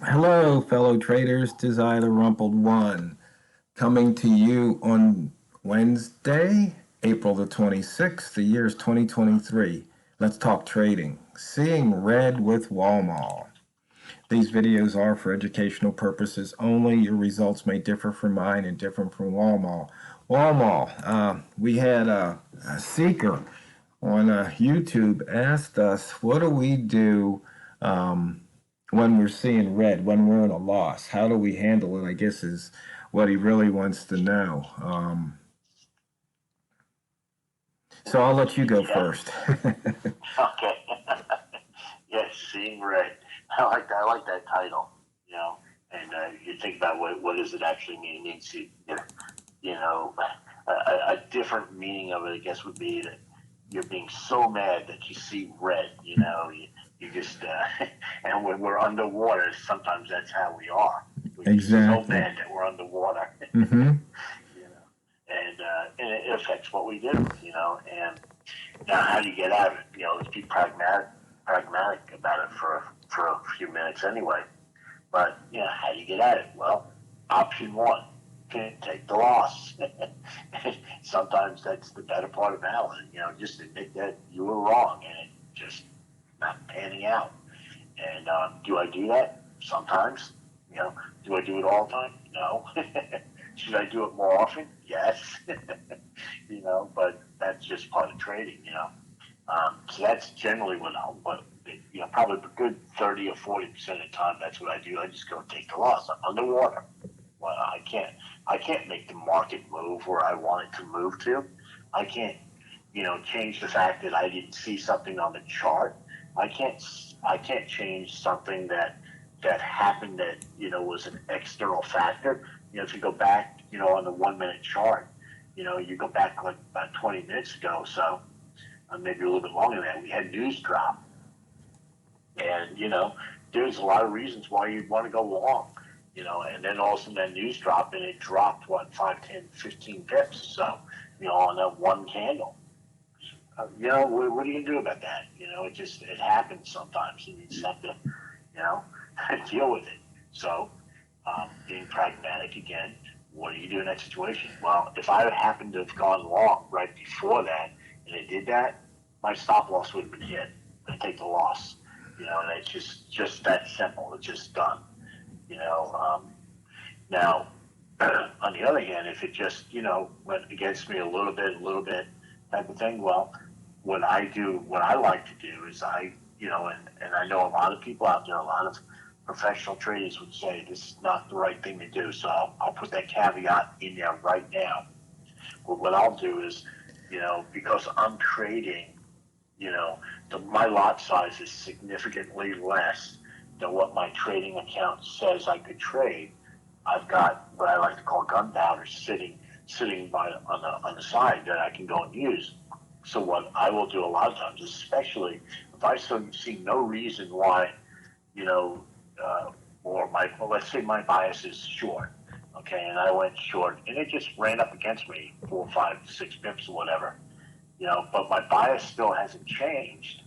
Hello, fellow traders. This is TheRumpledOne coming to you on Wednesday, April the 26th. The year is 2023. Let's talk trading. Seeing red with Walmal. These videos are for educational purposes only. Your results may differ from mine and different from Walmal. We had a seeker on YouTube asked us, what do we do when we're seeing red, when we're in a loss? How do we handle it, I guess, is what he really wants to know. So I'll let you go first. Okay. Yes, seeing red. I like that title, and you think about what does it actually mean? It means, a different meaning of it, I guess, would be that you're being so mad that you see red, you just, and when we're underwater, sometimes that's how we are. We're Exactly. so mad that we're underwater, Mm-hmm. And it affects what we do, and now how do you get out of it? Let's be pragmatic about it for a few minutes anyway. But, how do you get at it? Well, option one, take the loss. Sometimes that's the better part about it, just admit that you were wrong and it just not panning out. And do I do that? Sometimes. Do I do it all the time? No. Should I do it more often? Yes. But that's just part of trading, So that's generally probably a good 30 or 40% of the time, that's what I do. I just go take the loss. I'm underwater. Well, I can't make the market move where I want it to move to. I can't, change the fact that I didn't see something on the chart. I can't change something that happened that, was an external factor. If you go back, on the 1 minute chart, you go back like about 20 minutes ago, so maybe a little bit longer than that, we had news drop. And, there's a lot of reasons why you'd want to go long, and then all of a sudden that news dropped and it dropped, 5, 10, 15 pips. So, on that one candle. What are you going to do about that? It happens sometimes and you just have to, deal with it. So, being pragmatic again, what do you do in that situation? Well, if I happened to have gone long right before that and it did that, my stop loss would have been hit. I take the loss, and it's just that simple. It's just done, Now, on the other hand, if it just, went against me a little bit type of thing, well, what I like to do is and I know a lot of people out there, a lot of professional traders would say this is not the right thing to do. So I'll put that caveat in there right now. But what I'll do is, because I'm trading, my lot size is significantly less than what my trading account says I could trade. I've got what I like to call gunpowder sitting on the side that I can go and use. So what I will do a lot of times, especially if I see no reason why, let's say my bias is short, okay, and I went short and it just ran up against me 4, 5, 6 pips or whatever, but my bias still hasn't changed,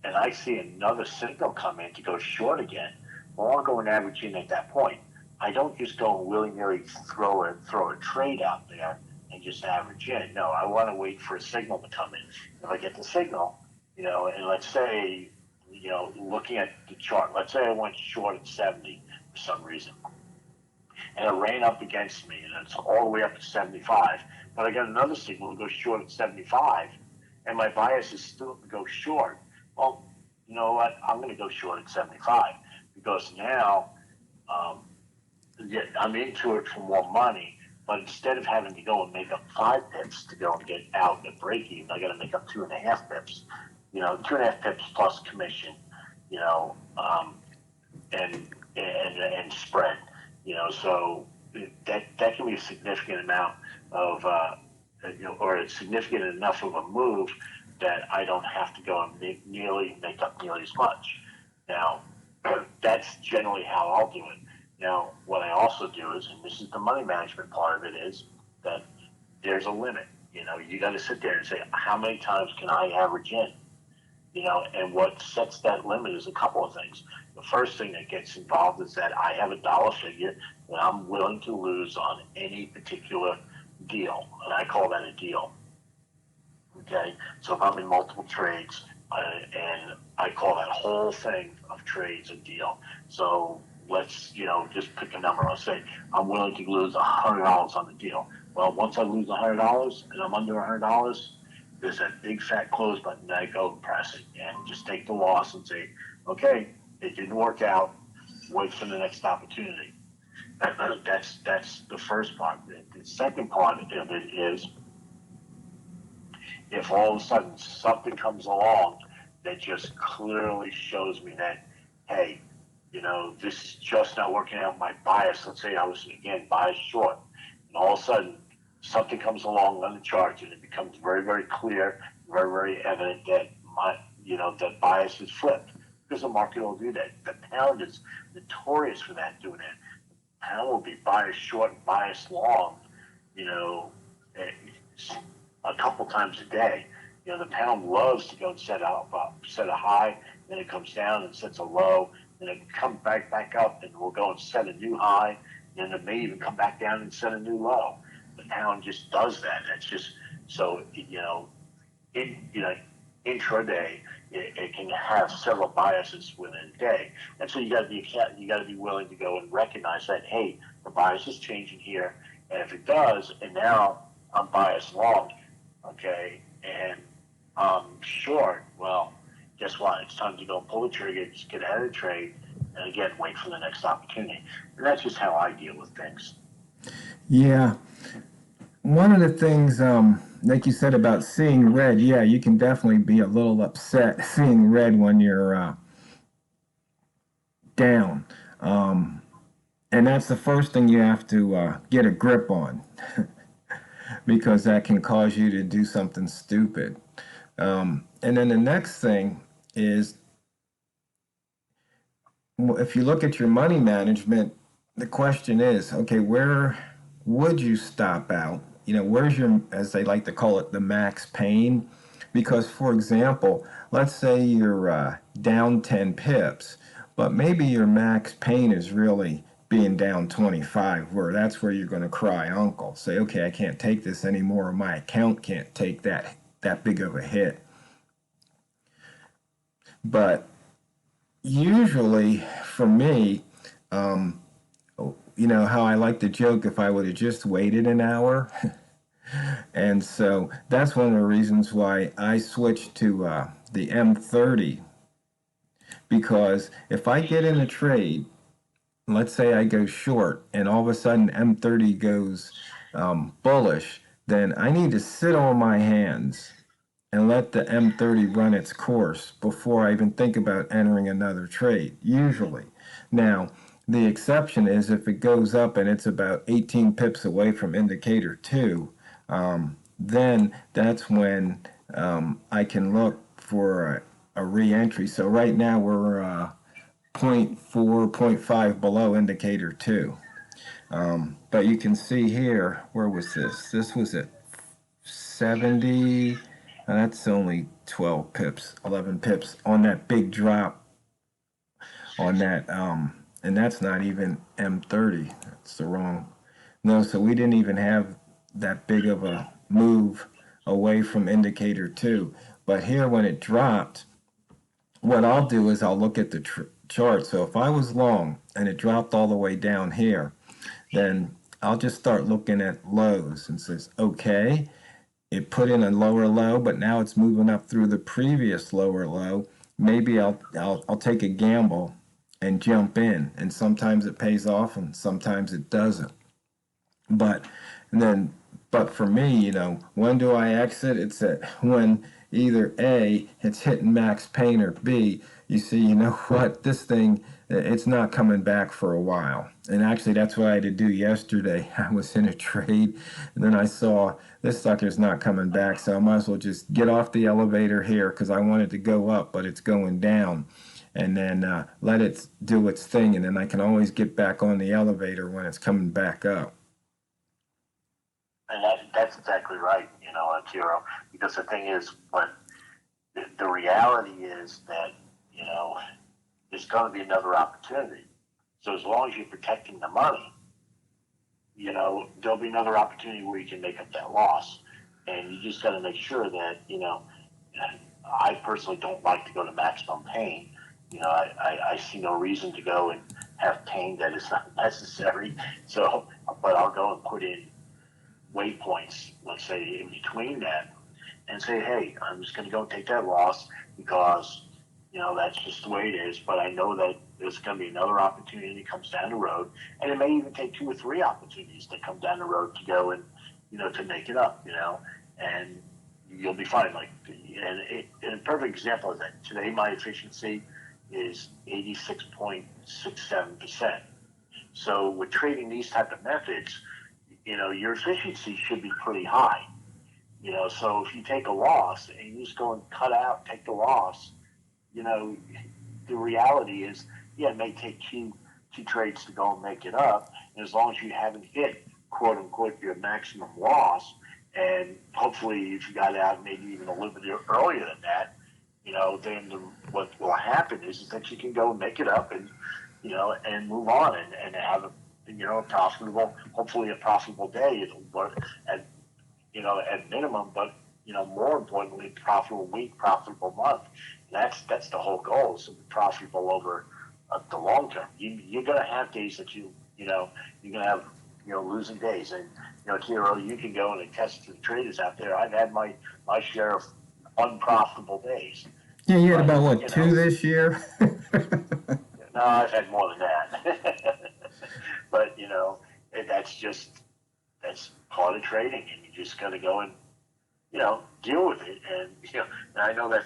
and I see another signal come in to go short again. Well, I'll go and average in at that point. I don't just go and willy-nilly throw a trade out there and just average in. No, I want to wait for a signal to come in. If I get the signal, and let's say, looking at the chart, let's say I went short at 70 for some reason, and it ran up against me, and it's all the way up to 75, but I got another signal to go short at 75, and my bias is still to go short. Well, you know what? I'm going to go short at 75 because now I'm into it for more money, but instead of having to go and make up 5 pips to go and get out at break even, I got to make up 2.5 pips. 2.5 pips plus commission, and spread. So that can be a significant amount of, or a significant enough of a move that I don't have to go and make up nearly as much. Now, that's generally how I'll do it. Now, what I also do is, and this is the money management part of it, is that there's a limit. You got to sit there and say, how many times can I average in? And what sets that limit is a couple of things. the first thing that gets involved is that I have a dollar figure that I'm willing to lose on any particular deal, and I call that a deal. Okay, so if I'm in multiple trades, and I call that whole thing of trades a deal. So let's, just pick a number. I'll say I'm willing to lose $100 on the deal. Well, once I lose $100 and I'm under $100, there's that big fat close button that I go and press it and just take the loss and say, okay, it didn't work out. Wait for the next opportunity. That's the first part. The second part of it is, if all of a sudden something comes along that just clearly shows me that, hey, this is just not working out my bias. Let's say I was, again, bias short, and all of a sudden something comes along on the chart and it becomes very, very clear, very, very evident that that bias is flipped, because the market will do that. The pound is notorious for that, doing that. The pound will be bias short and bias long, a couple times a day. The pound loves to go and set a high, then it comes down and sets a low, then it comes back up and we'll go and set a new high, and it may even come back down and set a new low. The pound just does that. That's just so intraday it can have several biases within a day, and so you got to be willing to go and recognize that, hey, the bias is changing here, and if it does, and now I'm biased long, okay, and short, well, guess what? It's time to go and pull the trigger, just get out of the trade, and again, wait for the next opportunity. And that's just how I deal with things. Yeah. One of the things, like you said about seeing red, yeah, you can definitely be a little upset seeing red when you're down. And that's the first thing you have to get a grip on because that can cause you to do something stupid. And then the next thing is, if you look at your money management, the question is, okay, where would you stop out? Where's your, as they like to call it, the max pain? Because, for example, let's say you're down 10 pips, but maybe your max pain is really being down 25, where that's where you're going to cry uncle. Say, okay, I can't take this anymore, or my account can't take that big of a hit. But usually, for me, how I like to joke, if I would have just waited an hour. And so that's one of the reasons why I switched to the M30. Because if I get in a trade, let's say I go short, and all of a sudden M30 goes bullish, then I need to sit on my hands and let the M30 run its course before I even think about entering another trade, usually. Now, the exception is if it goes up and it's about 18 pips away from indicator 2, then that's when I can look for a re-entry. So right now we're 0.4, 0.5 below indicator 2. But you can see here, where was this? This was at 70. That's only 12 pips, 11 pips on that big drop on that, and that's not even M30. That's the wrong. No, so we didn't even have that big of a move away from indicator 2. But here, when it dropped, what I'll do is I'll look at the chart. So if I was long and it dropped all the way down here, then I'll just start looking at lows and says, okay, it put in a lower low, but now it's moving up through the previous lower low. Maybe I'll take a gamble and jump in, and sometimes it pays off and sometimes it doesn't. But for me, when do I exit? It's when either A, it's hitting max pain, or B, you see, what, this thing, it's not coming back for a while. And actually, that's what I had to do yesterday. I was in a trade, and then I saw this sucker's not coming back, so I might as well just get off the elevator here because I wanted to go up, but it's going down. And then let it do its thing, and then I can always get back on the elevator when it's coming back up. And that's exactly right, Tiro. Because the thing is, the reality is that, there's going to be another opportunity. So as long as you're protecting the money, there'll be another opportunity where you can make up that loss. And you just got to make sure that, I personally don't like to go to maximum pain. I see no reason to go and have pain that is not necessary. So, but I'll go and put in waypoints, let's say in between that, and say, hey, I'm just going to go and take that loss because, that's just the way it is. But I know that there's going to be another opportunity that comes down the road, and it may even take 2 or 3 opportunities that come down the road to go and, to make it up, and you'll be fine. And a perfect example is that today my efficiency is 86.67%. So with trading these type of methods, your efficiency should be pretty high. So if you take a loss and you just go and take the loss, the reality is, it may take two trades to go and make it up. And as long as you haven't hit, quote unquote, your maximum loss, and hopefully if you got out maybe even a little bit earlier than that, then what will happen is that you can go and make it up and, and move on and have a profitable, hopefully a profitable day at minimum, but, more importantly, profitable week, profitable month. And that's the whole goal, is to be profitable over the long term. You're going to have days that you're going to have, losing days. And, Kiro, you can go and attest to the traders out there. I've had my share of unprofitable days. Yeah, you had about, 2 this year? No, I've had more than that. But, that's part of trading, and you just got to go and, deal with it. And, and I know I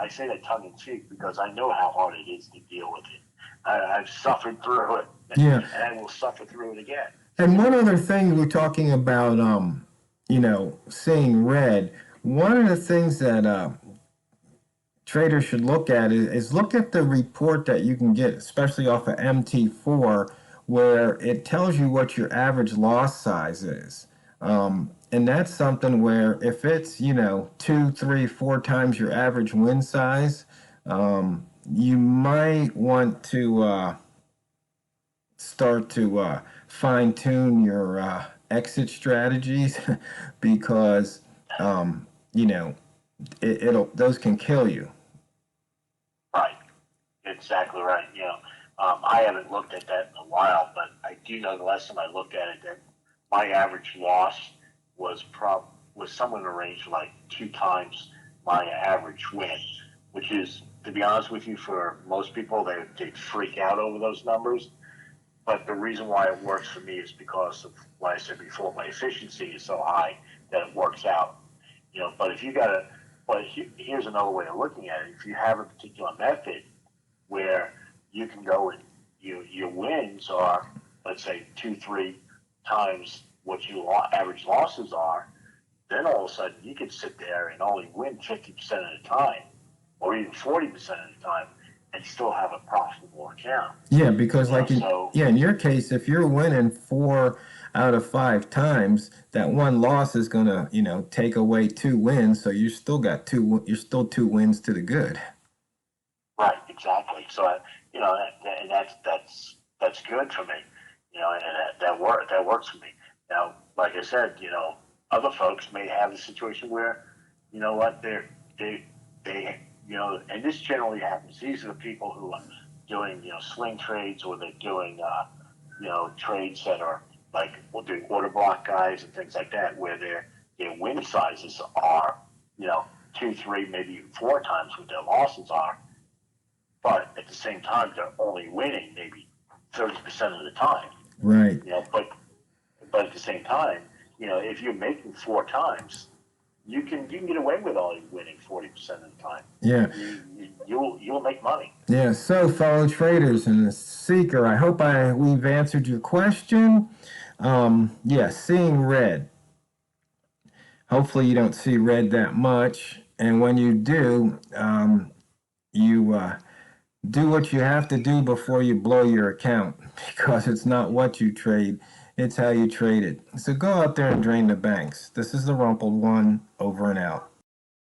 say that tongue in cheek because I know how hard it is to deal with it. I've suffered through it, yeah, and I will suffer through it again. And one other thing, we're talking about, seeing red. One of the things that traders should look at is look at the report that you can get, especially off of MT4, where it tells you what your average loss size is. And that's something where if it's, 2, 3, 4 times your average win size, you might want to start to fine tune your exit strategies because, those can kill you. Right. Exactly right. I haven't looked at that in a while, but I do know the last time I looked at it that my average loss was somewhere in the range of like 2 times my average win, which is, to be honest with you, for most people, they freak out over those numbers. But the reason why it works for me is because of what I said before, my efficiency is so high that it works out. But if you here's another way of looking at it. If you have a particular method where you can go and your wins are, let's say, 2, 3 times what your average losses are, then all of a sudden you can sit there and only win 50% of the time, or even 40% of the time, and still have a profitable account. Yeah, because in your case, if you're winning 4 out of 5 times, that one loss is gonna, take away 2 wins, so you still got 2. You're still 2 wins to the good. Right, exactly. So and that's good for me. And that works for me. Now, like I said, other folks may have a situation where, they and this generally happens. These are the people who are doing, swing trades, or they're doing, trades that are like, we'll do order block guys and things like that, where their win sizes are, 2, 3, maybe even 4 times what their losses are. But at the same time, they're only winning maybe 30% of the time. Right. But at the same time, if you're making 4 times, you can get away with only winning 40% of the time. Yeah. You'll make money. Yeah. So, fellow traders and the seeker, I hope we've answered your question. Seeing red. Hopefully, you don't see red that much, and when you do, you do what you have to do before you blow your account, because it's not what you trade, it's how you trade it. So go out there and drain the banks. This is TheRumpledOne, over and out.